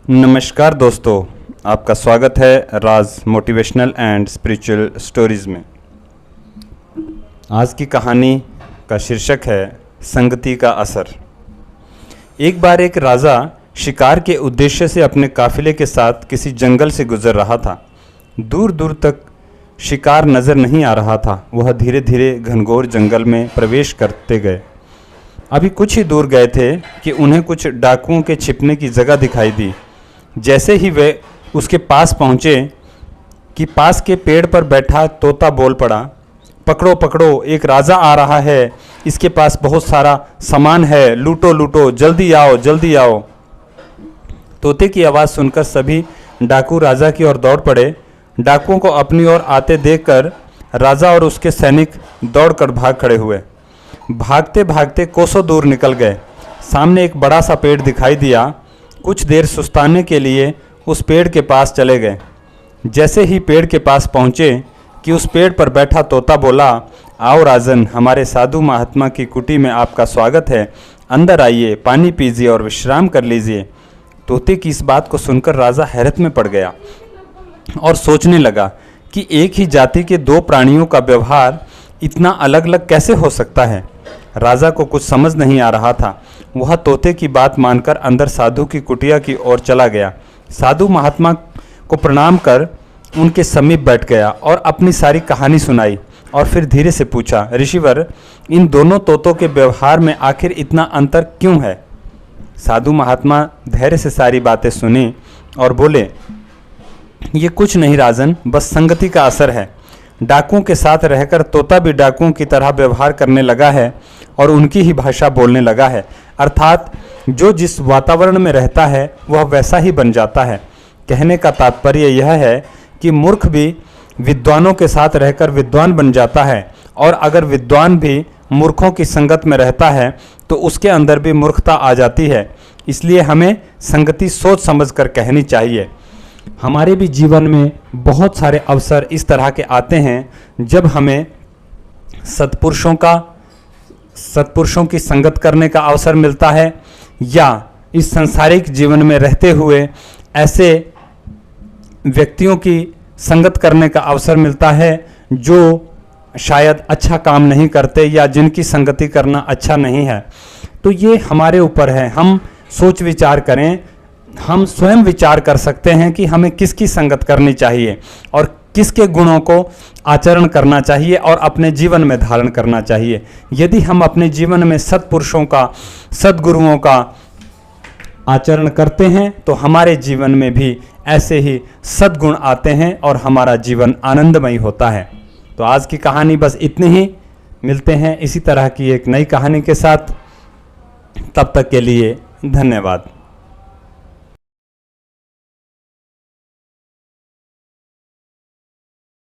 नमस्कार दोस्तों, आपका स्वागत है राज मोटिवेशनल एंड स्पिरिचुअल स्टोरीज़ में। आज की कहानी का शीर्षक है संगति का असर। एक बार एक राजा शिकार के उद्देश्य से अपने काफिले के साथ किसी जंगल से गुजर रहा था। दूर दूर तक शिकार नज़र नहीं आ रहा था। वह धीरे धीरे घनघोर जंगल में प्रवेश करते गए। अभी कुछ ही दूर गए थे कि उन्हें कुछ डाकुओं के छिपने की जगह दिखाई दी। जैसे ही वे उसके पास पहुँचे कि पास के पेड़ पर बैठा तोता बोल पड़ा, पकड़ो पकड़ो, एक राजा आ रहा है, इसके पास बहुत सारा सामान है, लूटो लूटो, जल्दी आओ जल्दी आओ। तोते की आवाज़ सुनकर सभी डाकू राजा की ओर दौड़ पड़े। डाकुओं को अपनी ओर आते देखकर राजा और उसके सैनिक दौड़कर भाग खड़े हुए। भागते भागते कोसों दूर निकल गए। सामने एक बड़ा सा पेड़ दिखाई दिया। कुछ देर सुस्ताने के लिए उस पेड़ के पास चले गए। जैसे ही पेड़ के पास पहुँचे कि उस पेड़ पर बैठा तोता बोला, आओ राजन, हमारे साधु महात्मा की कुटी में आपका स्वागत है, अंदर आइए, पानी पीजिए और विश्राम कर लीजिए। तोते की इस बात को सुनकर राजा हैरत में पड़ गया और सोचने लगा कि एक ही जाति के दो प्राणियों का व्यवहार इतना अलग अलग कैसे हो सकता है। राजा को कुछ समझ नहीं आ रहा था। वह तोते की बात मानकर अंदर साधु की कुटिया की ओर चला गया। साधु महात्मा को प्रणाम कर उनके समीप बैठ गया और अपनी सारी कहानी सुनाई और फिर धीरे से पूछा, ऋषिवर, इन दोनों तोतों के व्यवहार में आखिर इतना अंतर क्यों है? साधु महात्मा धैर्य से सारी बातें सुनी और बोले, ये कुछ नहीं राजन, बस संगति का असर है। डाकुओं के साथ रहकर तोता भी डाकुओं की तरह व्यवहार करने लगा है और उनकी ही भाषा बोलने लगा है। अर्थात जो जिस वातावरण में रहता है वह वैसा ही बन जाता है। कहने का तात्पर्य यह है कि मूर्ख भी विद्वानों के साथ रहकर विद्वान बन जाता है, और अगर विद्वान भी मूर्खों की संगत में रहता है तो उसके अंदर भी मूर्खता आ जाती है। इसलिए हमें संगति सोच समझ कर कहनी चाहिए। हमारे भी जीवन में बहुत सारे अवसर इस तरह के आते हैं जब हमें सत्पुरुषों की संगत करने का अवसर मिलता है, या इस सांसारिक जीवन में रहते हुए ऐसे व्यक्तियों की संगत करने का अवसर मिलता है जो शायद अच्छा काम नहीं करते या जिनकी संगति करना अच्छा नहीं है। तो ये हमारे ऊपर है, हम सोच विचार करें। हम स्वयं विचार कर सकते हैं कि हमें किसकी संगत करनी चाहिए और किसके गुणों को आचरण करना चाहिए और अपने जीवन में धारण करना चाहिए। यदि हम अपने जीवन में सत्पुरुषों का, सद्गुरुओं का आचरण करते हैं तो हमारे जीवन में भी ऐसे ही सद्गुण आते हैं और हमारा जीवन आनंदमय होता है। तो आज की कहानी बस इतनी ही। मिलते हैं इसी तरह की एक नई कहानी के साथ। तब तक के लिए धन्यवाद।